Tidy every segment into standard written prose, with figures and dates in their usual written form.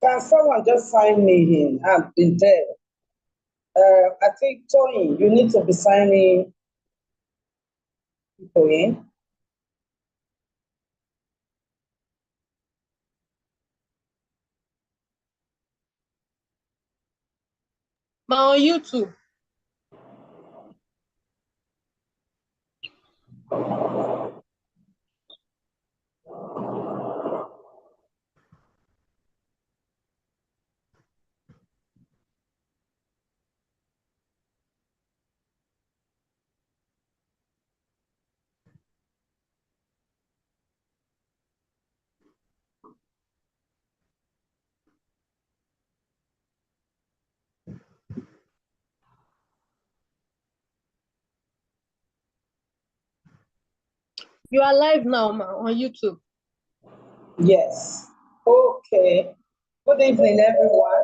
Can someone just sign me in? I've been there. I think, Tony, you need to be signing people in. But on YouTube. You are live now, ma, on YouTube. Yes. Okay. Good evening, everyone.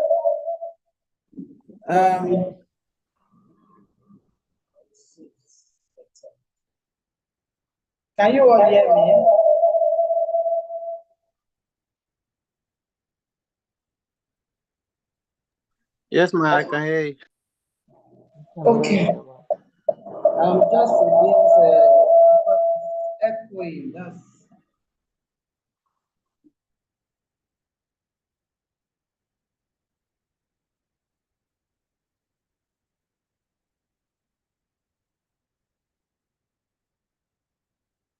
Can you all hear me? Yes, ma, I can hear you. Okay. I'm just a bit echoing. That's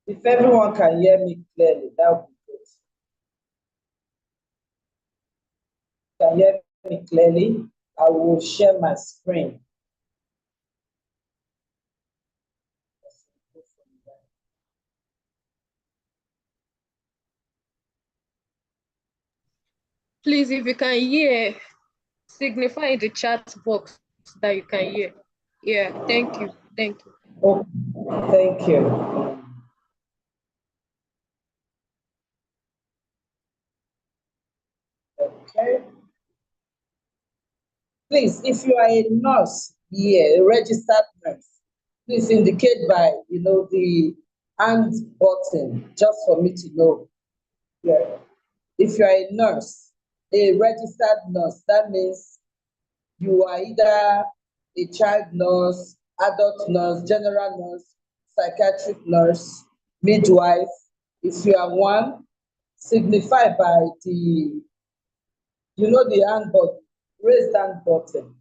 if everyone can hear me clearly, that would be good. Can hear me clearly? I will share my screen. Please, if you can hear, signify in the chat box that you can hear. Yeah, thank you. Thank you. Oh, thank you. Okay. Please, if you are a nurse here, a registered nurse, please indicate by, the hand button, just for me to know. Yeah. If you are a nurse, a registered nurse, that means you are either a child nurse, adult nurse, general nurse, psychiatric nurse, midwife. If you are one, signify by the hand button, raised hand button.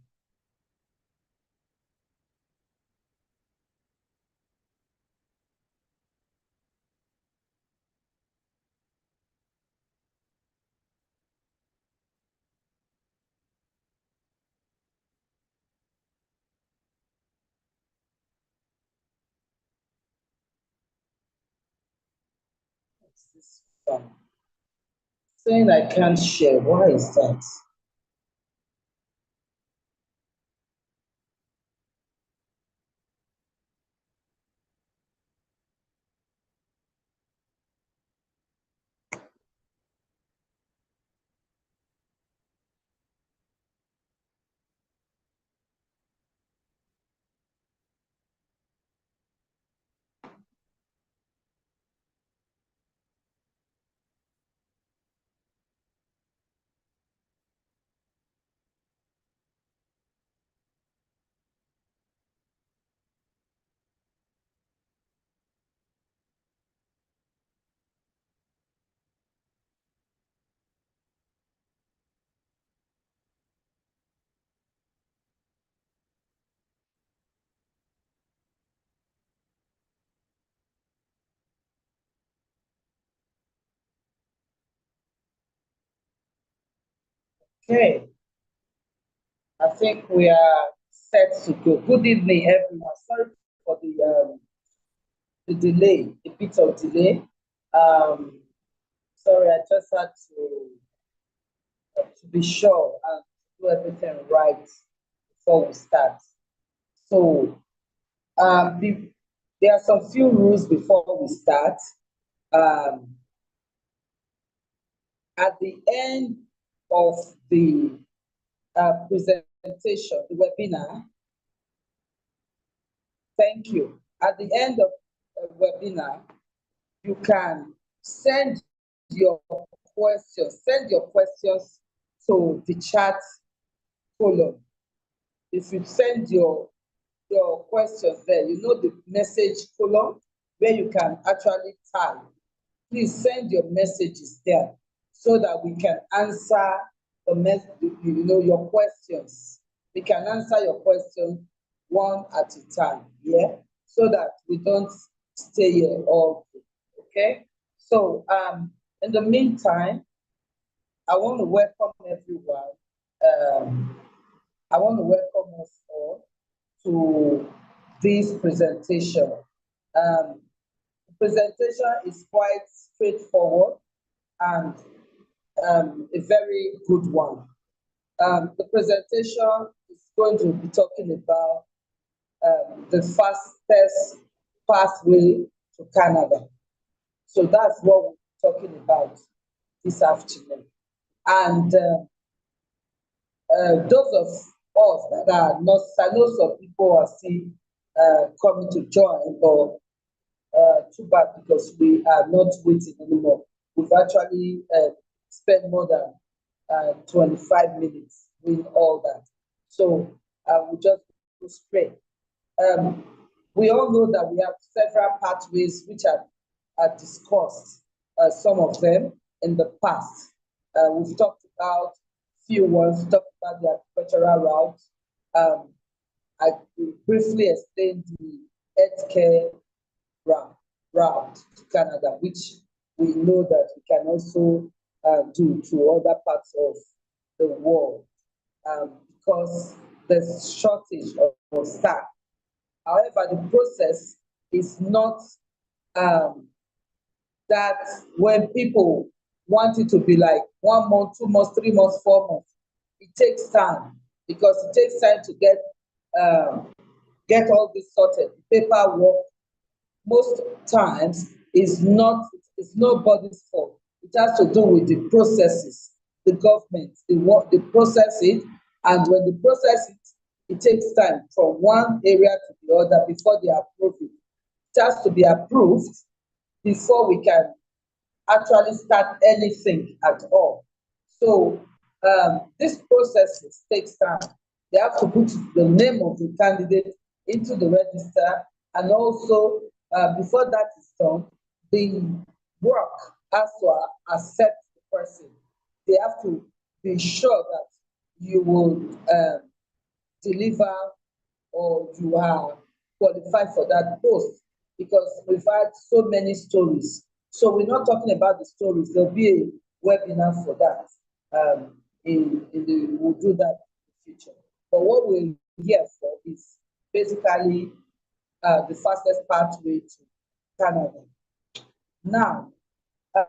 What's this from? Saying I can't share. Why is that? Okay. I think we are set to go. Good evening, everyone. Sorry for the delay, a bit of delay. Sorry, I just had to be sure and do everything right before we start. So, there are some few rules before we start. Um, at the end of the presentation, the webinar, thank you. At the end of the webinar, you can send your questions to the chat column. If you send your questions there, you know the message column where you can actually type. Please send your messages there so that we can answer your questions. We can answer your questions one at a time, yeah, so that we don't stay here all day, okay? So in the meantime, I want to welcome everyone. I want to welcome us all to this presentation. The presentation is quite straightforward and a very good one. The presentation is going to be talking about the fastest pathway to Canada. So that's what we're talking about this afternoon. And those of us that are not, I know some people are still coming to join, but too bad because we are not waiting anymore. We've actually spent more than 25 minutes doing all that. So we just go straight. We all know that we have several pathways which are discussed, some of them in the past. We've talked about few ones, talked about the agricultural route. I briefly explained the healthcare route to Canada, which we know that we can also do to other parts of the world because there's shortage of staff. However, the process is not that when people want it to be like 1 month, 2 months, 3 months, 4 months, it takes time because it takes time to get all this sorted. Paperwork most times is nobody's fault. It has to do with the processes, the government, they process it, and when they process it, it takes time from one area to the other before they approve it. It has to be approved before we can actually start anything at all. So this process takes time. They have to put the name of the candidate into the register, and also before that is done, the work has to accept the person. They have to be sure that you will deliver or you are qualified for that post, because we've had so many stories. So we're not talking about the stories. There'll be a webinar for that. We'll do that in the future. But what we're here for is basically the fastest pathway to Canada. Now, I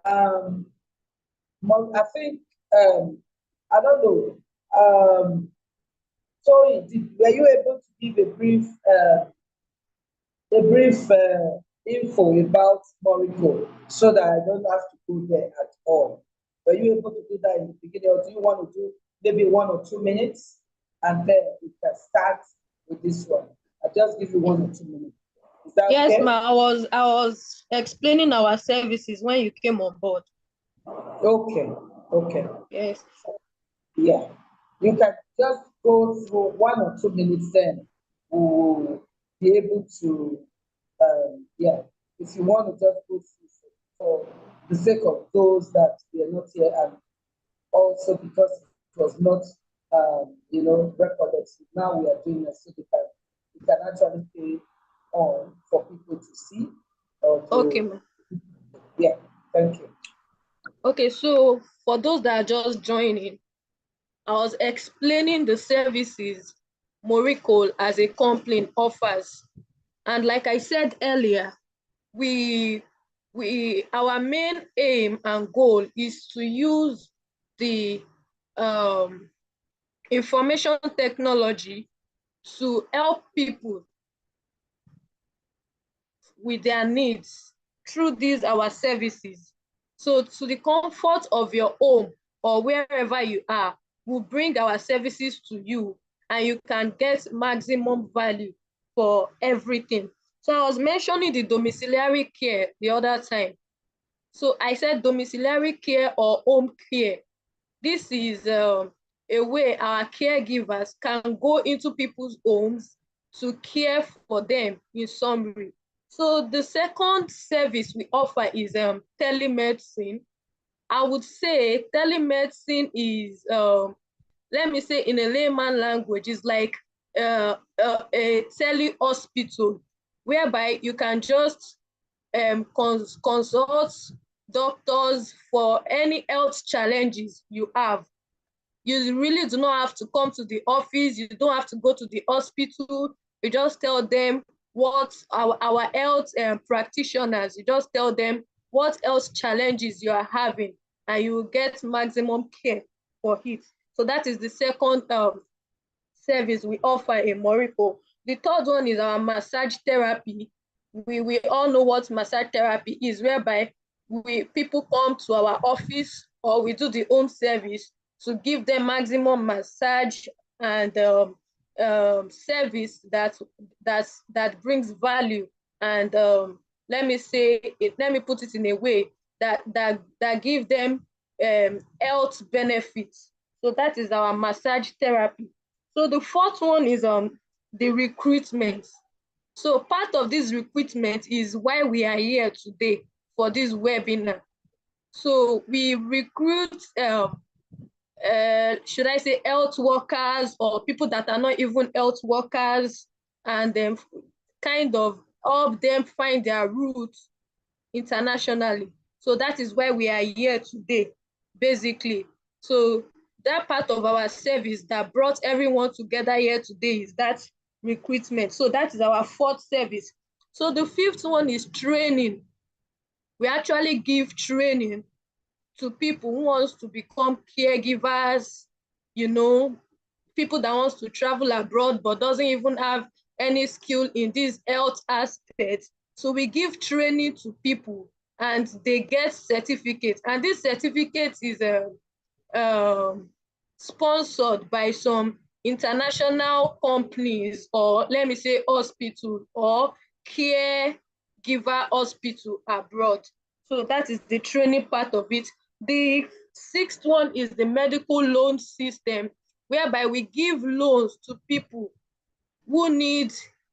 think, I don't know, so were you able to give a brief info about Morrico so that I don't have to go there at all? Were you able to do that in the beginning, or do you want to do maybe 1 or 2 minutes and then we can start with this one? I'll just give you 1 or 2 minutes. Is that Yes, okay? ma. I was explaining our services when you came on board. Okay. Yes. Yeah. You can just go through 1 or 2 minutes, then we'll be able to, if you want to just go through for the sake of those that were not here, and also because it was not, recorded. So now we are doing it so that we can actually pay on for people to see. Okay, ma. Yeah, thank you. Okay, so for those that are just joining, I was explaining the services Morrico as a company offers. And like I said earlier, our main aim and goal is to use the information technology to help people with their needs through these our services. So to the comfort of your home or wherever you are, we'll bring our services to you and you can get maximum value for everything. So I was mentioning the domiciliary care the other time. So I said domiciliary care or home care. This is a way our caregivers can go into people's homes to care for them in summary. So the second service we offer is telemedicine. I would say telemedicine is, let me say in a layman language, is like a telehospital, whereby you can just consult doctors for any health challenges you have. You really do not have to come to the office. You don't have to go to the hospital. You just tell them what our health practitioners, you just tell them what health challenges you are having, and you will get maximum care for it. So that is the second service we offer in Morocco. The third one is our massage therapy. We all know what massage therapy is, whereby people come to our office, or we do the home service to give them maximum massage and service that brings value, and let me put it in a way that give them health benefits. So that is our massage therapy. So the fourth one is the recruitment. So part of this recruitment is why we are here today for this webinar. So we recruit, should I say, health workers or people that are not even health workers, and then kind of help them find their roots internationally. So that is why we are here today, basically. So that part of our service that brought everyone together here today is that recruitment. So that is our fourth service. So the fifth one is training. We actually give training to people who wants to become caregivers, people that wants to travel abroad but doesn't even have any skill in this health aspect. So we give training to people and they get certificates. And this certificate is sponsored by some international companies, or let me say hospital or caregiver hospital abroad. So that is the training part of it. The sixth one is the medical loan system, whereby we give loans to people who need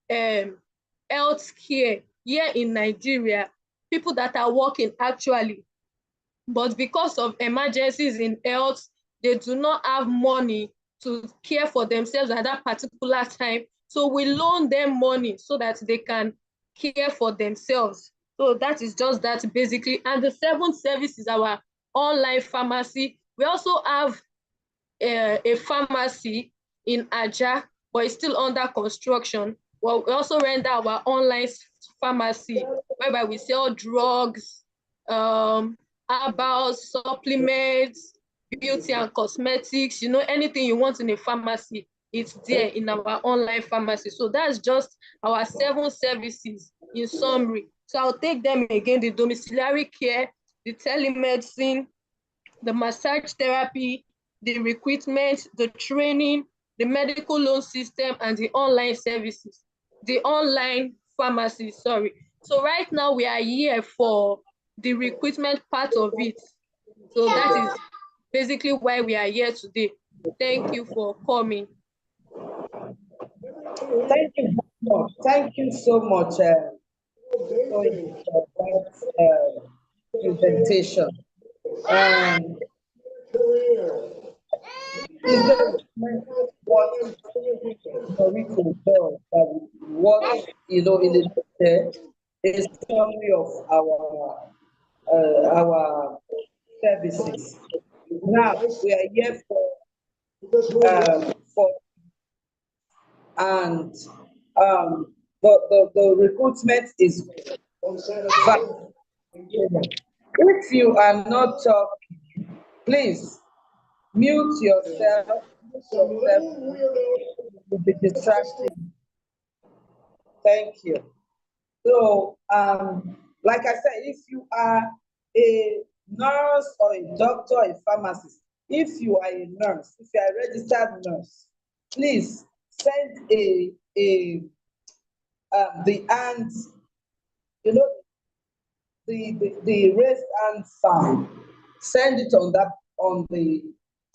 health care here in Nigeria, people that are working actually, but because of emergencies in health, they do not have money to care for themselves at that particular time. So we loan them money so that they can care for themselves. So that is just that basically. And the seventh service is our online pharmacy. We also have a pharmacy in Aja, but it's still under construction. Well, we also render our online pharmacy, whereby we sell drugs, herbal supplements, beauty and cosmetics, anything you want in a pharmacy, it's there in our online pharmacy. So that's just our 7 services in summary. So I'll take them again: the domiciliary care, the telemedicine, the massage therapy, the recruitment, the training, the medical loan system, and the online services, the online pharmacy, sorry. So right now we are here for the recruitment part of it. So that is basically why we are here today. Thank you for coming. Thank you very much. Thank you so much for that presentation. What Noriko does, what in the is summary of our services. Now we are here for and the recruitment is fast. If you are not talking, please mute yourself. Will be distracting. Thank you. So, like I said, if you are a nurse or a doctor, a pharmacist, if you are a nurse, if you are a registered nurse, please send the hands, the raised hand sign. Send it on the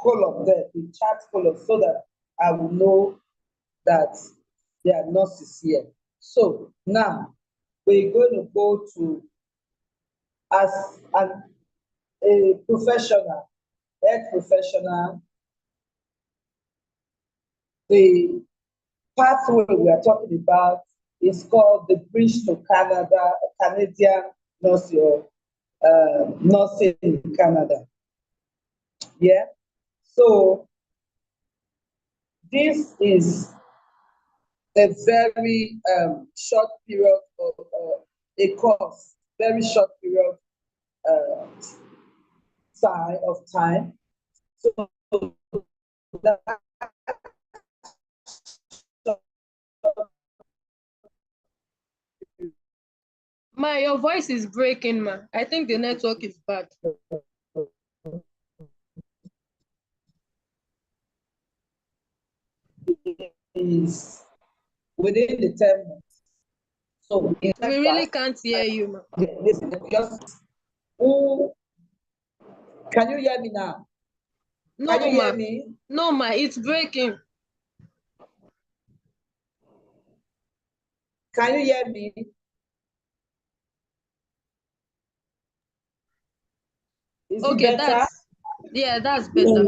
column there, the chart column, so that I will know that there are nurses here. So now we're going to go to, as a professional, health professional, the pathway we are talking about is called the Bridge to Canada, Canadian nursing, nursing in Canada. Yeah. So this is a very short period of a course, very short period of time. So that Ma, your voice is breaking, ma. I think the network is bad. is within the 10 months. So We really can't hear you, ma. listen, just who can you hear me now? No, Can you ma. hear me? No, ma, it's breaking. Can you hear me? Is Okay, it better? that's better.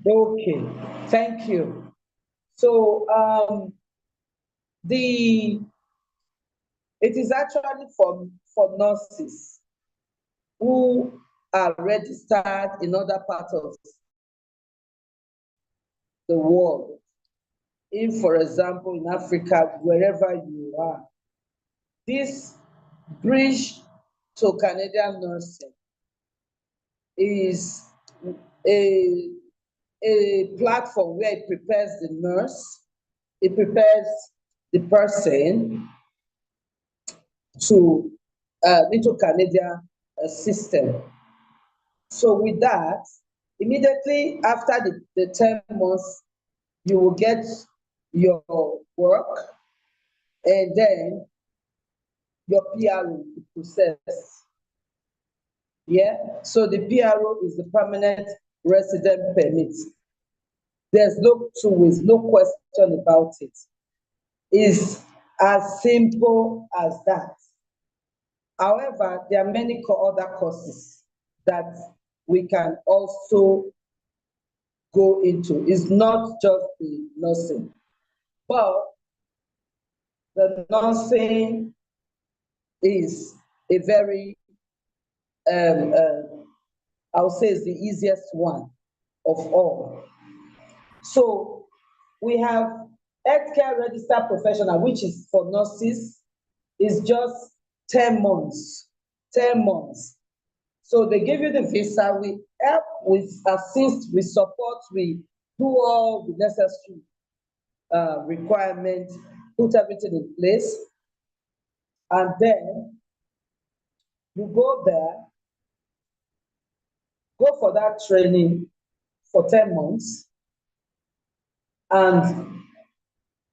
Okay, thank you. So it is actually for nurses who are registered in other parts of the world. If, for example, in Africa, wherever you are, this Bridge to Canadian nursing is a platform where it prepares the nurse, it prepares the person to into Canadian system. So with that, immediately after the 10 months, you will get your work, and then your PRO will be processed. Yeah, so the PRO is the permanent resident permit. There's no two ways, no question about it. It's as simple as that. However, there are many other courses that we can also go into. It's not just the nursing, but the nursing is a very, I would say, is the easiest one of all. So we have healthcare registered professional, which is for nurses, is just 10 months. 10 months. So they give you the visa, we help, we assist, we support, we do all the necessary requirements, put everything in place. And then you go there, go for that training for 10 months. And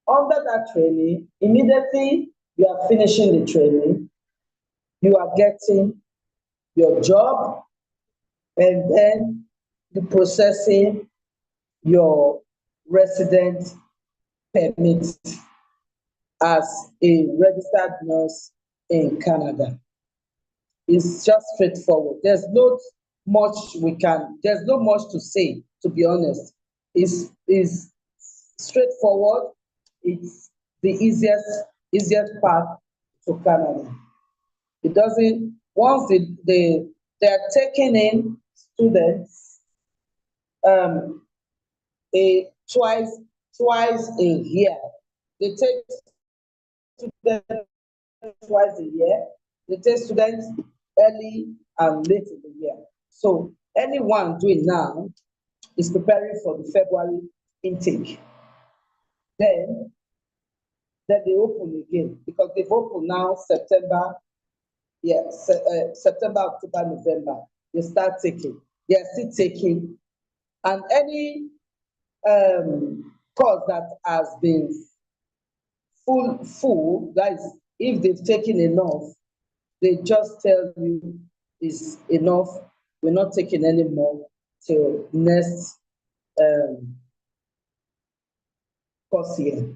under that training, immediately you are finishing the training, you are getting your job, and then you're processing your resident permit as a registered nurse in Canada. It's just straightforward. There's not much to say, to be honest. It's straightforward. It's the easiest path to Canada. It doesn't, once they're taking in students twice a year. They take students twice a year. They take students early and late in the year. So anyone doing now is preparing for the February intake. Then they open again, because they've opened now September, September, October, November. They start taking. They are still taking. And any course that has been full, that is, if they've taken enough, they just tell you it's enough, we're not taking any more till next course year,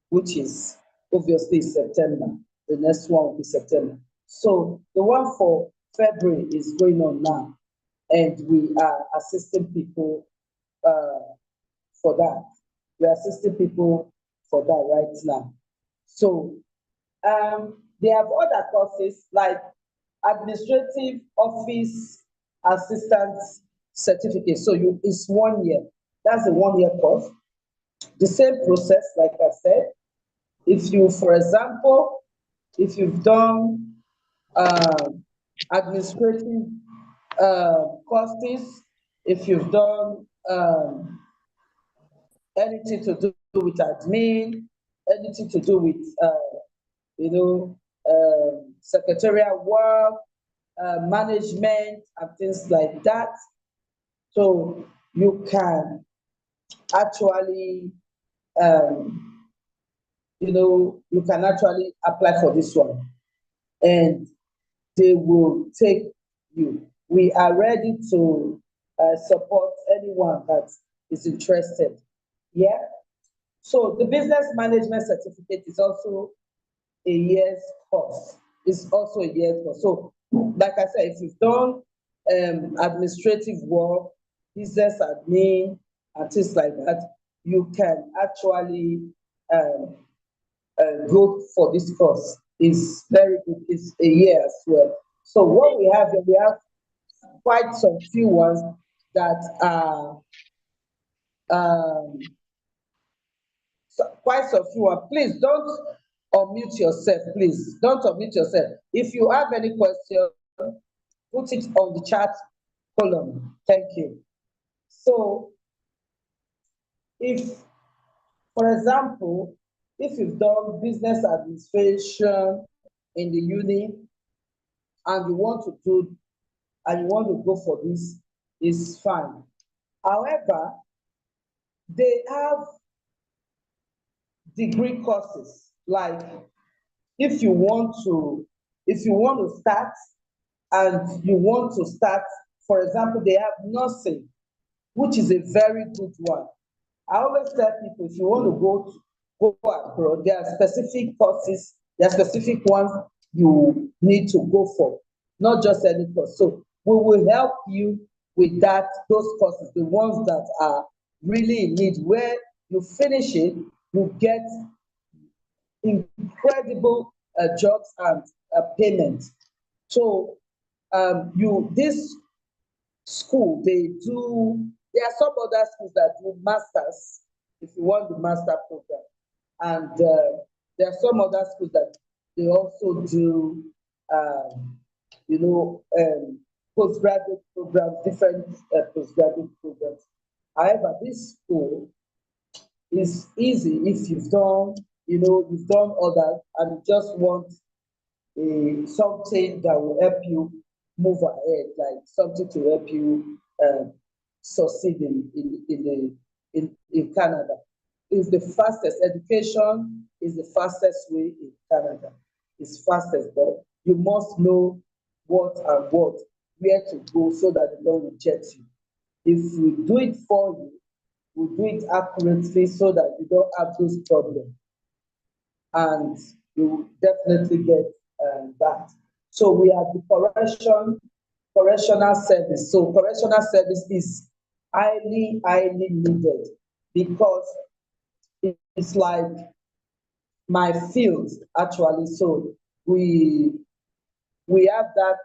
which is obviously September. The next one will be September. So the one for February is going on now, and we are assisting people for that. We are assisting people for that right now. So they have other courses like administrative office assistant certificate. So it's 1 year. That's a 1 year course. The same process, like I said. If you, for example, if you've done administrative courses, if you've done anything to do with admin, anything to do with secretarial work, management, and things like that. So you can actually, you can actually apply for this one, and they will take you. We are ready to support anyone that is interested. Yeah. So the business management certificate is also a year's course. It's also a year's course. So, like I said, if you've done administrative work, business admin, and things like that, you can actually go for this course. It's very good. It's a year as well. So what we have here, we have quite some few ones that are quite some few ones. Please don't unmute yourself. Please don't unmute yourself. If you have any question, put it on the chat column. Thank you. So if, for example, if you've done business administration in the uni and you want to go for this, it's fine. However, they have degree courses. Like if you want to start and you want to start, for example, they have nursing, which is a very good one. I always tell people, if you want to go abroad, there are specific courses, there are specific ones you need to go for, not just any course. So we will help you with those courses, the ones that are really in need, where you finish it, you get incredible jobs and payment. So this school, there are some other schools that do masters, if you want the master program. And there are some other schools that they also do, postgraduate programs, different postgraduate programs. However, this school is easy if you've done others and you just want something that will help you move ahead, like something to help you succeed in Canada. It's the fastest. Education is the fastest way in Canada. It's fastest, but you must know where to go so that they don't reject you. If we do it for you, we do it accurately so that you don't have those problems. And you definitely get that. So we have the correctional service. So correctional service is highly, highly needed because it's like my field actually. So we have that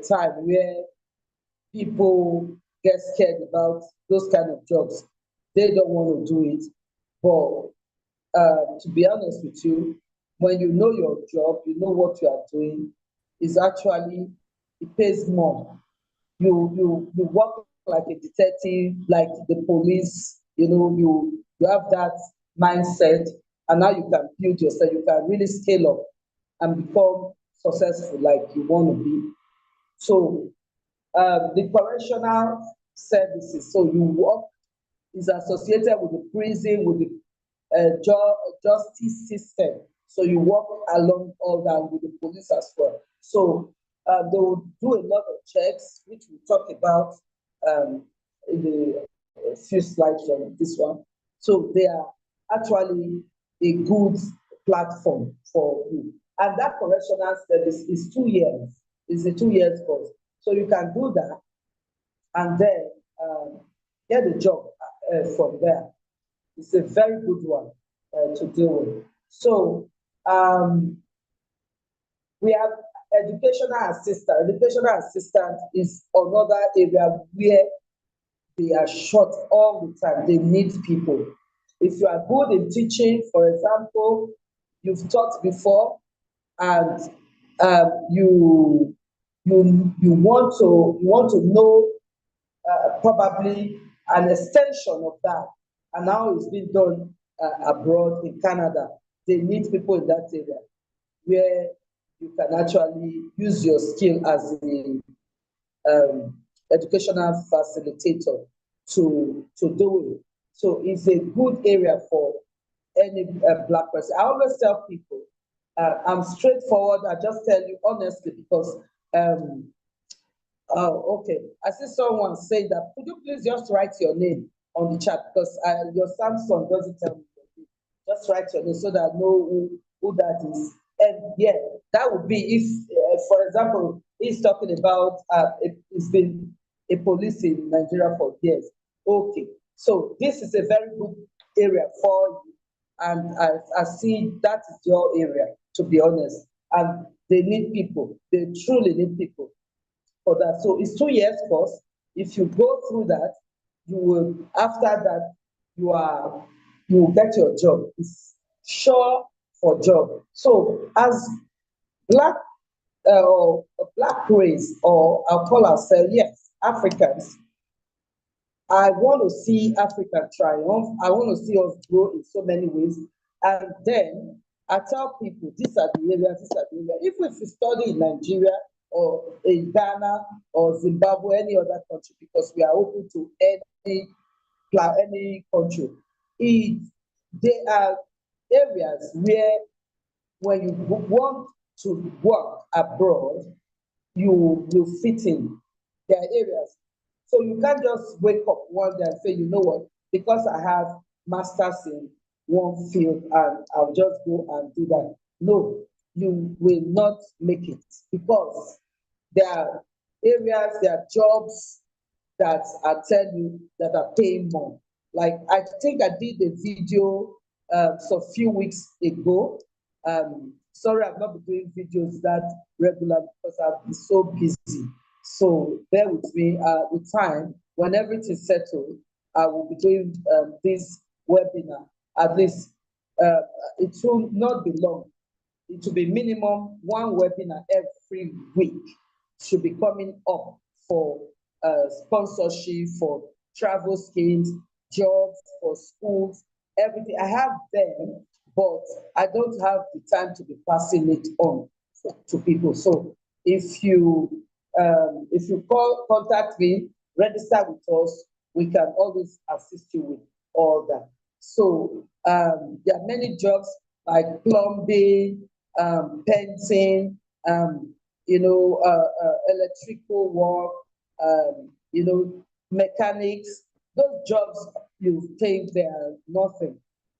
time where people get scared about those kind of jobs. They don't want to do it. But to be honest with you, when you know your job, you know what you are doing, it pays more. You work like a detective, like the police, you have that mindset, and now you can build yourself, you can really scale up and become successful like you want to be. So the correctional services, so you work, is associated with the prison, with the justice system. So you work along all that with the police as well. So they will do a lot of checks, which we talk about in the few slides from this one. So they are actually a good platform for you. And that correctional service is 2 years. It's a 2 years course. So you can do that and then get a job from there. It's a very good one to deal with. So we have educational assistant. Educational assistant is another area where they are short all the time. They need people. If you are good in teaching, for example, you've taught before, and you want to know probably an extension of that, and now it's being done abroad in Canada. They need people in that area where you can actually use your skill as a educational facilitator to do it. So it's a good area for any Black person. I always tell people, I'm straightforward. I just tell you honestly because, okay. I see someone say that, could you please just write your name on the chat because your Samsung doesn't tell me your name. Just write your name so that I know who that is. And yeah, that would be if, for example, he's talking about, it's been a police in Nigeria for years. Okay, so this is a very good area for you. And I see that is your area, to be honest. And they need people. They truly need people for that. So it's 2 years course. If you go through that, you will, after that, you will get your job. It's sure for job. So as Black or Black race, or I'll call ourselves, yes, Africans, I want to see Africa triumph. I want to see us grow in so many ways. And then I tell people, these are the areas, these are the areas. If we study in Nigeria or in Ghana or Zimbabwe, any other country, because we are open to any country, there are areas where when you want to work abroad, you fit in. There are areas. So you can't just wake up one day and say, you know what, because I have masters in one field and I'll just go and do that. No, you will not make it because there are areas, there are jobs that I tell you that are paying more. Like I think I did a video so a few weeks ago. Sorry, I've not been doing videos that regular because I've been so busy. So bear with me. With time, when everything's settled, I will be doing this webinar. At least it will not be long. It will be minimum one webinar every week. Should be coming up for sponsorship, for travel schemes, jobs, for schools, everything. I have them, but I don't have the time to be passing it on to people. So if you contact me, register with us, we can always assist you with all that. So there are many jobs like plumbing, painting, electrical work, mechanics. Those jobs you think they are nothing.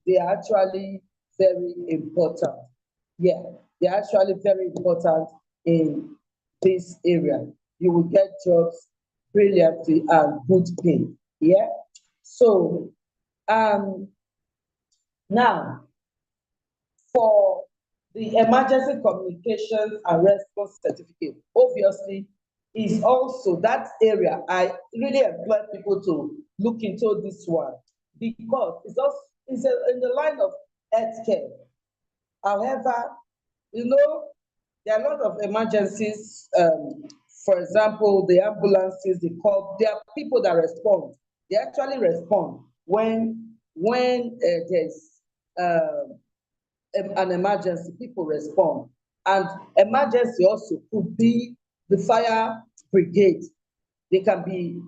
They are actually very important. Yeah, they're actually very important in this area. You will get jobs brilliantly and good pay. Yeah. So now for the emergency communications and response certificate, obviously, is also that area. I really employ people to look into this one because it's in the line of healthcare. However, there are a lot of emergencies. For example, the ambulances, there are people that respond. They actually respond when there's an emergency, people respond. And emergency also could be the fire brigade. They can be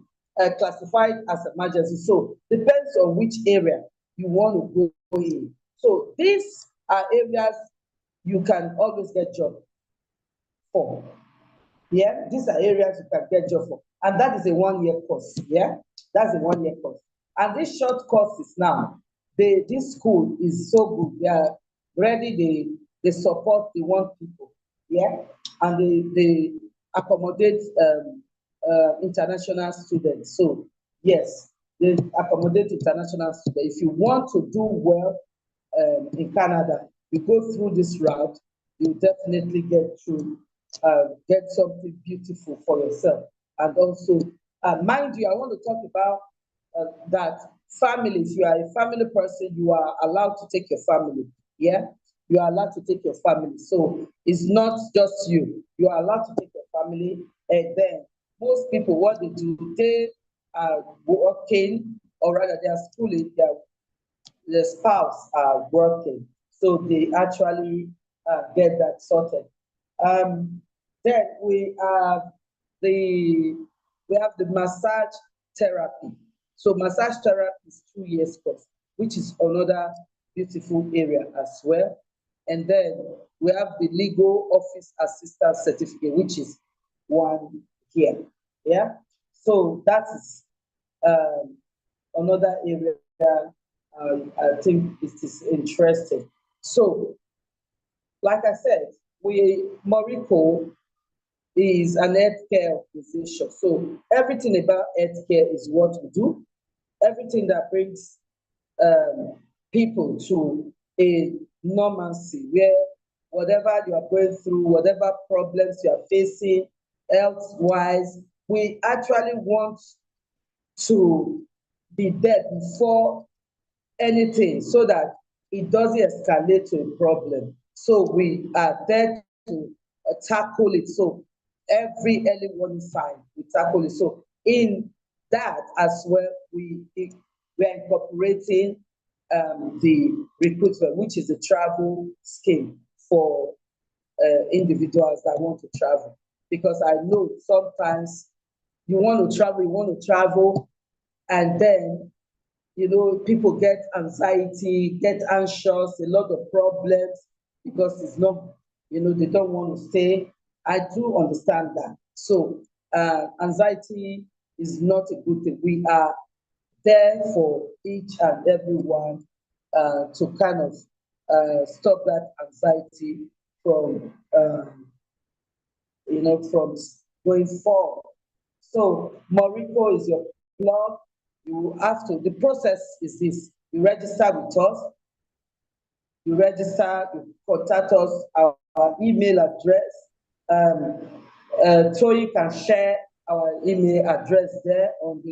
classified as emergency. So depends on which area you want to go in. So these are areas you can always get job for. Yeah, these are areas you can get job for. And that is a 1-year course, yeah? That's a 1-year course. And this short course is now, this school is so good. They are ready, they support, they want people, yeah? And they accommodate international students. So yes, they accommodate international students. If you want to do well in Canada, you go through this route, you definitely get something beautiful for yourself. And also, mind you, I want to talk about that family. If you are a family person, you are allowed to take your family. Yeah, you are allowed to take your family. So it's not just you. You are allowed to take your family, and then most people, what they do, they are working, or rather, they are schooling. The spouse are working, so they actually get that sorted. Then the we have the massage therapy. So massage therapy is 2 years course, which is another beautiful area as well. And then we have the legal office assistant certificate, which is 1 year. Yeah. So that is another area I think it is interesting. So, like I said, Morico is an healthcare organization. So everything about healthcare is what we do. Everything that brings people to a normalcy where whatever you are going through, whatever problems you are facing, health-wise, we actually want to be there before anything so that it doesn't escalate to a problem. So we are there to tackle it. So every early warning sign, we tackle it. So in that as well, we are incorporating the recruitment, which is a travel scheme for individuals that want to travel. Because I know sometimes you want to travel, and then people get anxiety, get anxious, a lot of problems because it's not, they don't want to stay. I do understand that. So anxiety is not a good thing. We are there for each and every one to kind of stop that anxiety from, from going forward. So Morico is your blog. You have to, the process is this: you register with us, you contact us, our email address. So you can share our email address there on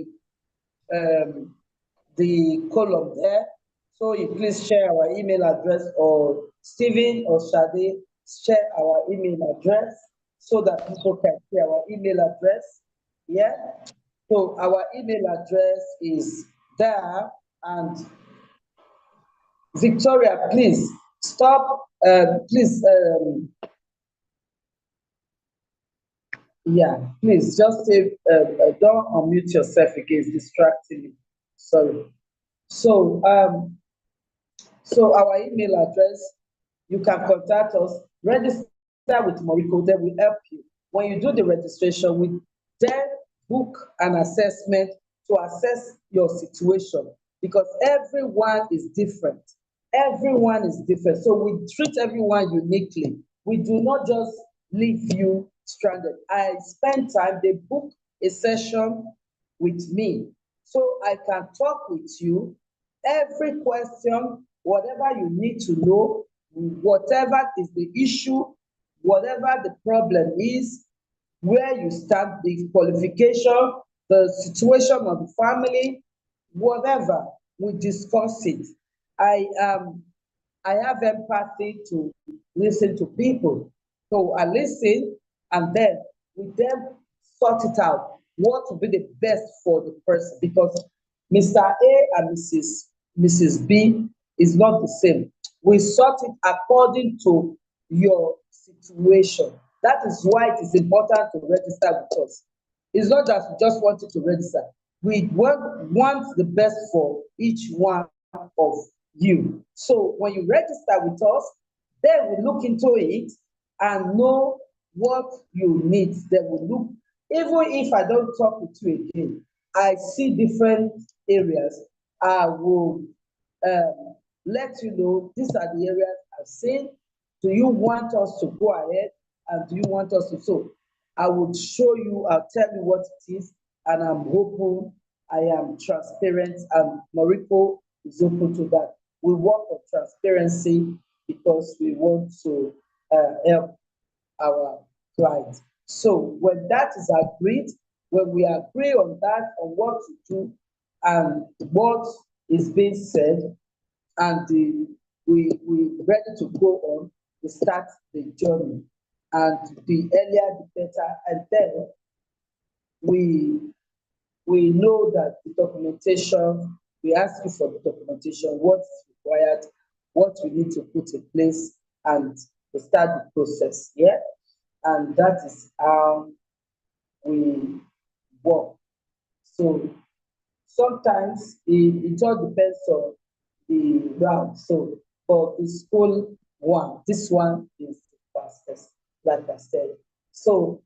the column there. So you please share our email address, or Stephen or Shade share our email address so that people can see our email address. Yeah. So our email address is there, and Victoria, please stop. Please, yeah, please just say, don't unmute yourself again, it's distracting me. Sorry. So, so our email address, you can contact us, register with Morico, then we help you. When you do the registration, we then book an assessment to assess your situation, because everyone is different. Everyone is different. So we treat everyone uniquely. We do not just leave you stranded. I spend time, they book a session with me so I can talk with you. Every question, whatever you need to know, whatever is the issue, whatever the problem is, where you stand, the qualification, the situation of the family, whatever, we discuss it. I have empathy to listen to people. So I listen, and then we then sort it out. What will be the best for the person? Because Mr. A and Mrs. B is not the same. We sort it according to your situation. That is why it is important to register with us. It's not that we just want you to register. We want the best for each one of you. So when you register with us, then we look into it and know what you need. Then we look Even if I don't talk with you again, I see different areas, I will let you know these are the areas I've seen. Do you want us to go ahead and do you want us to? So I would show you, I'll tell you what it is, and I'm open, I am transparent, and Morocco is open to that. We work on transparency because we want to help our clients. So when that is agreed, when we agree on that, on what to do and what is being said, and we ready to go on, we start the journey. And the earlier the better. And then we know that the documentation, we ask you for the documentation, what's required, what we need to put in place, and we start the process. Yeah. And that is how we work. So sometimes it all depends on the route. So for the school one, this one is the fastest, like I said. So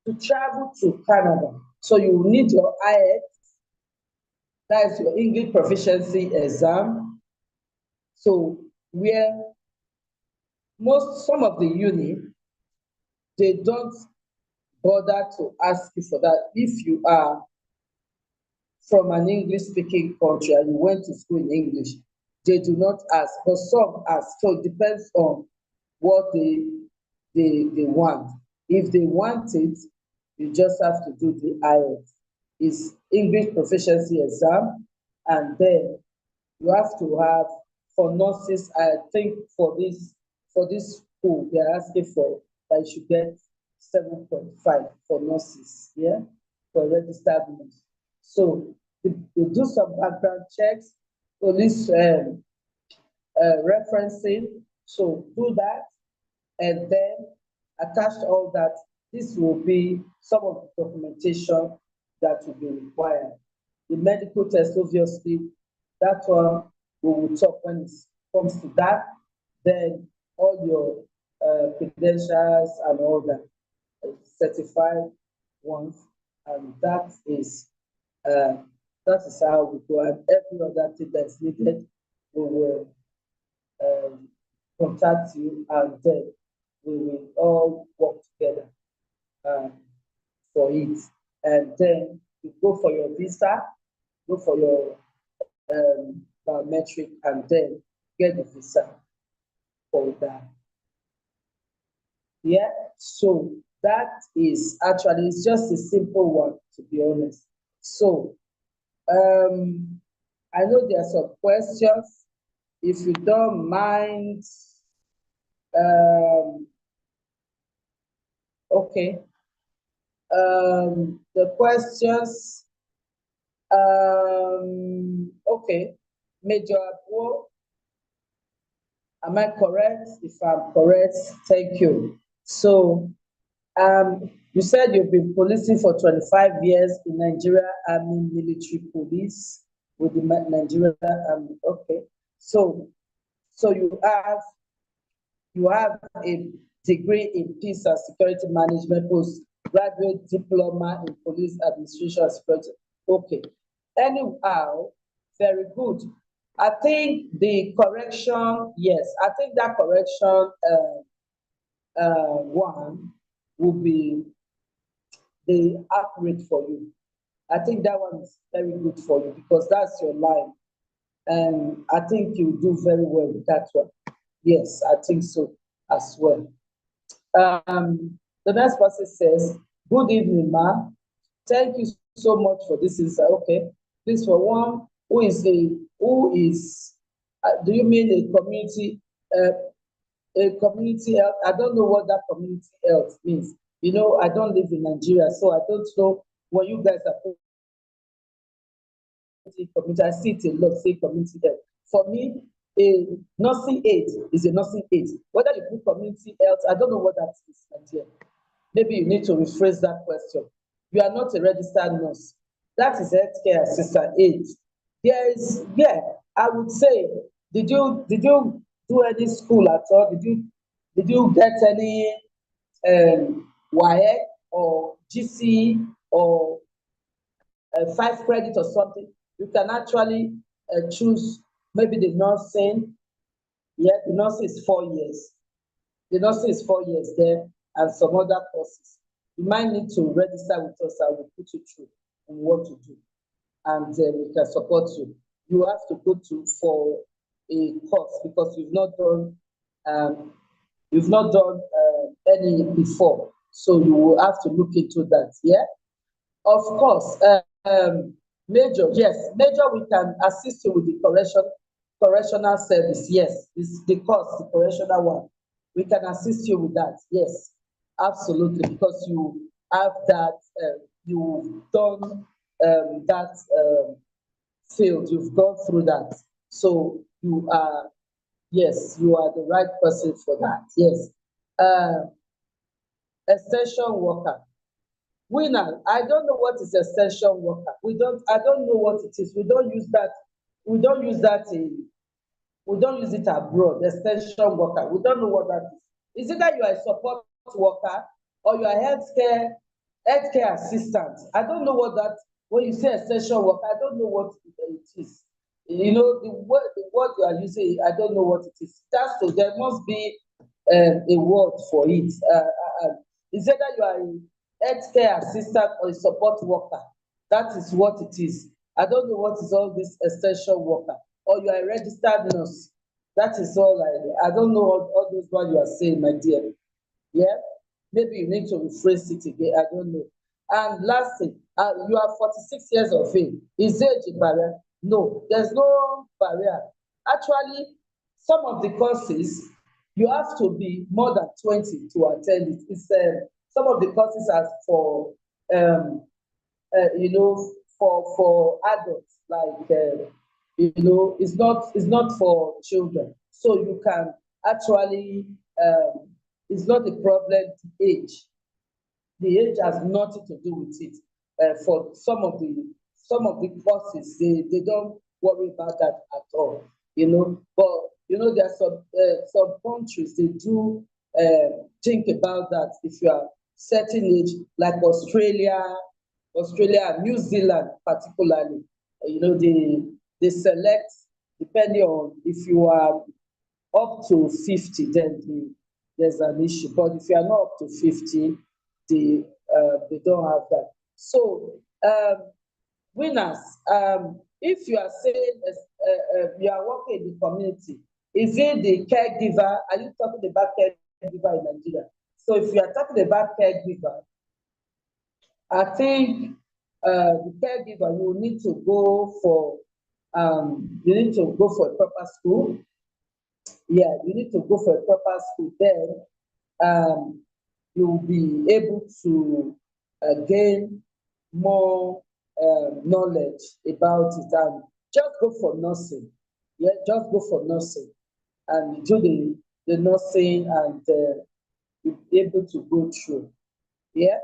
to travel to Canada, so you need your IELTS, that is your English proficiency exam. So where some of the uni, they don't bother to ask you for that if you are from an English speaking country and you went to school in English, they do not ask, but some ask. So it depends on what they want. If they want it, you just have to do the IELTS. It's English proficiency exam, and then you have to have, for nurses, I think for this school, they're asking for that you should get 7.5 for nurses, yeah, for registered nurse. So they do some background checks, police referencing. So do that, and then attach all that. This will be some of the documentation that will be required. The medical test, obviously, that one we will talk when it comes to that. Then all your credentials and all that, certified ones, and uh, that is how we go. And every other thing that's needed, we will contact you, and then we will all work together for it. And then you go for your visa, go for your biometric, and then get the visa for that. Yeah, so that is actually, it's just a simple one, to be honest. So I know there are some questions. If you don't mind, okay. The questions, okay. Major Abuo, am I correct? If I'm correct, thank you. So, you said you've been policing for 25 years in Nigeria Army Military Police with the Nigeria Army. Okay. So you have a degree in peace and security management, postgraduate diploma in police administration and security. Okay. Anyhow, very good. I think the correction, yes, I think that correction one will be the accurate for you. I think that one is very good for you because that's your line. And I think you do very well with that one. Yes, I think so as well. The next person says, good evening, ma. Thank you so much for this insight. Okay, please, for one, do you mean a community health? I don't know what that community health means. You know, I don't live in Nigeria, so I don't know what you guys are community. I see it a lot, say community health. For me, a nursing aid is a nursing aid. Whether you put community health, I don't know what that is, Nigeria. Maybe you need to rephrase that question. You are not a registered nurse. That is healthcare assistant aid. There is, yeah, I would say, did you do any school at all? Did you get any WAEC or GC or 5 credit or something, you can actually choose maybe the nursing. Yeah, the nursing is 4 years. The nursing is 4 years there, and some other courses. You might need to register with us. I will put you through on what to do, and we can support you. You have to go to for a course because you've not done any before, so you will have to look into that. Yeah, of course. Major, yes, major. We can assist you with the correctional service. Yes, it's the course, the correctional one. We can assist you with that. Yes, absolutely, because you have that. You've done that field. You've gone through that, so you are. Yes, you are the right person for that. Yes. Uh, Extension worker. Winner, I don't know what is extension worker. I don't know what it is. We don't use that. We don't use that we don't use it abroad, extension worker. We don't know what that is. Is it that you are a support worker or you are healthcare assistant? I don't know what that, when you say extension worker, I don't know what it is. You know, the word you are using, I don't know what it is. So there must be a word for it. Is it that you are a healthcare assistant or a support worker? That is what it is. I don't know what is all this extension worker, or you are a registered nurse. That is all I don't know all those what you are saying, my dear. Yeah, maybe you need to rephrase it again. I don't know. And last thing, you are 46 years of age. Is age a barrier? No, there's no barrier. Actually, some of the courses you have to be more than 20 to attend it. It's some of the courses are for you know, for adults, like you know, it's not for children. So you can actually it's not a problem, the age. The age has nothing to do with it. For some of the courses, they don't worry about that at all, you know. But you know, there are some countries they do think about that. If you are certain age, like Australia and New Zealand particularly, you know, they select depending on if you are up to 50, then there's an issue. But if you are not up to 50, they don't have that. So winners, if you are saying you are working in the community, is it the caregiver? Are you talking about caregiver in Nigeria? So if you are talking about caregiver, I think the caregiver, you need to go for a proper school. Yeah, you need to go for a proper school. Then you'll be able to gain more knowledge about it, and just go for nursing. Yeah, just go for nursing and do the nursing, and you'll be able to go through. Yeah.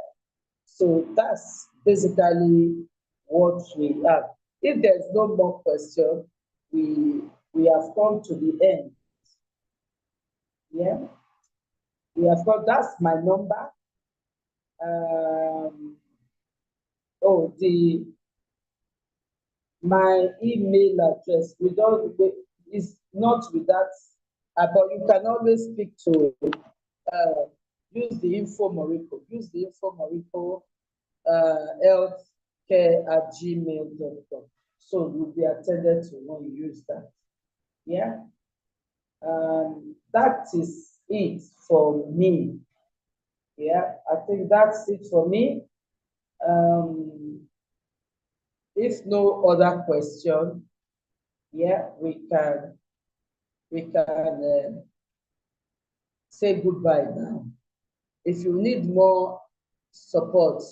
So that's basically what we have. If there's no more question, we have come to the end. Yeah, we have got, that's my number. Oh, my email address. It's not with that, but you can always speak to use the info Morocco. Use the info Morocco healthcare@gmail.com. So you'll be attended to when you use that. Yeah. That is it for me. Yeah, I think that's it for me. If no other question, yeah, we can say goodbye now. If you need more support,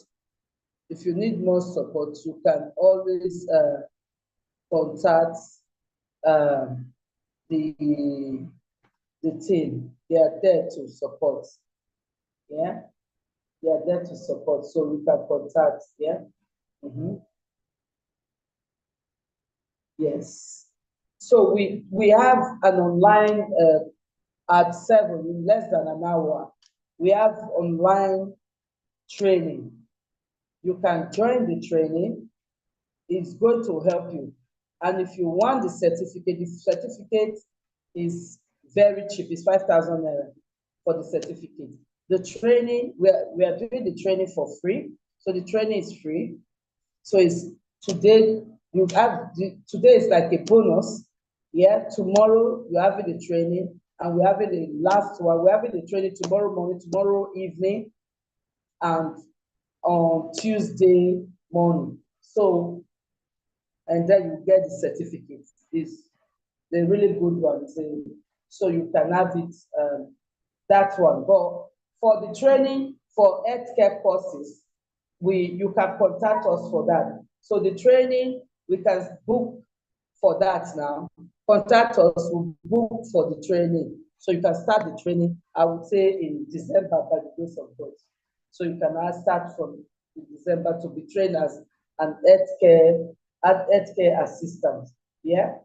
you can always contact the team. They are there to support. Yeah, they are there to support, so we can contact. Yeah. Yes. So we have an online at 7, in less than an hour. We have online training. You can join the training. It's going to help you. And if you want the certificate is very cheap. It's 5,000 naira for the certificate. The training, we are doing the training for free. So the training is free. So it's today, today is like a bonus. Yeah, tomorrow you're having the training, and we're having the last one. We're having the training tomorrow morning, tomorrow evening, and on Tuesday morning. So, and then you get the certificate. It's the really good one. So you can have it, that one. But for the training for healthcare courses, you can contact us for that. So the training, we can book for that now. Contact us, we'll book for the training. So you can start the training, I would say, in December by the grace of God. So you can now start from December to be trained as an healthcare assistant. Yeah.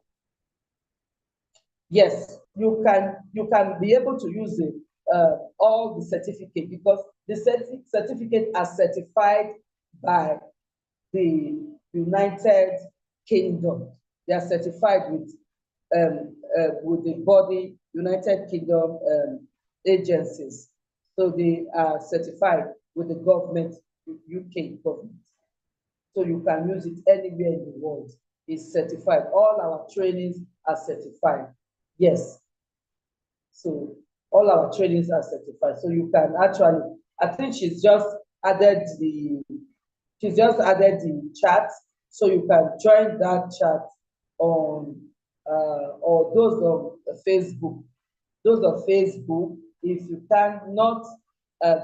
Yes, you can be able to use it, all the certificate, because the certificate are certified by the United Kingdom. They are certified with the body United Kingdom agencies. So they are certified with the government, UK government. So you can use it anywhere in the world. It's certified. All our trainings are certified. Yes. So all our trainings are certified. So you can actually, I think she's just added the chat. So you can join that chat on, or those of Facebook. Those of Facebook, if you cannot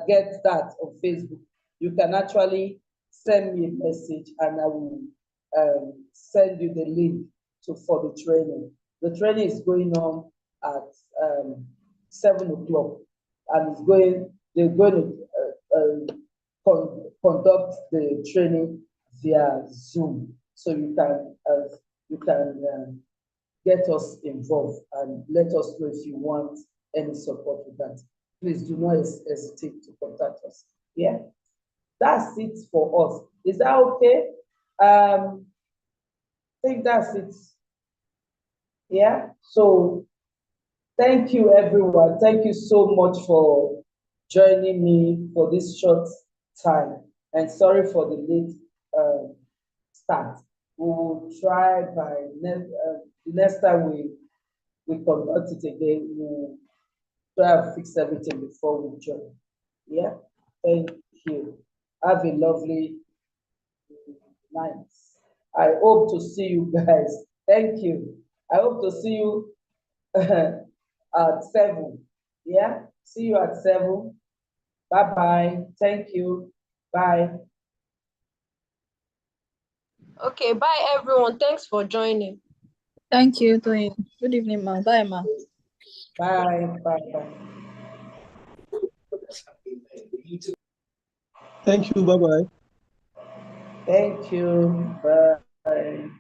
get that on Facebook, you can actually send me a message and I will send you the link for the training. The training is going on at 7 o'clock, and they're going to conduct the training via Zoom. So you can get us involved and let us know if you want any support with that. Please do not hesitate to contact us. Yeah, that's it for us. Is that okay? I think that's it. Yeah, so thank you, everyone. Thank you so much for joining me for this short time. And sorry for the late start. We will try by the next time we conduct it again. We'll try and fix everything before we join. Yeah, thank you. Have a lovely night. I hope to see you guys. Thank you. I hope to see you at 7. Yeah, see you at 7. Bye-bye. Thank you. Bye. Okay, bye everyone. Thanks for joining. Thank you, Toyin. Good evening, ma. Bye, ma. Bye. Bye. Thank you. Bye-bye. Thank you. Bye.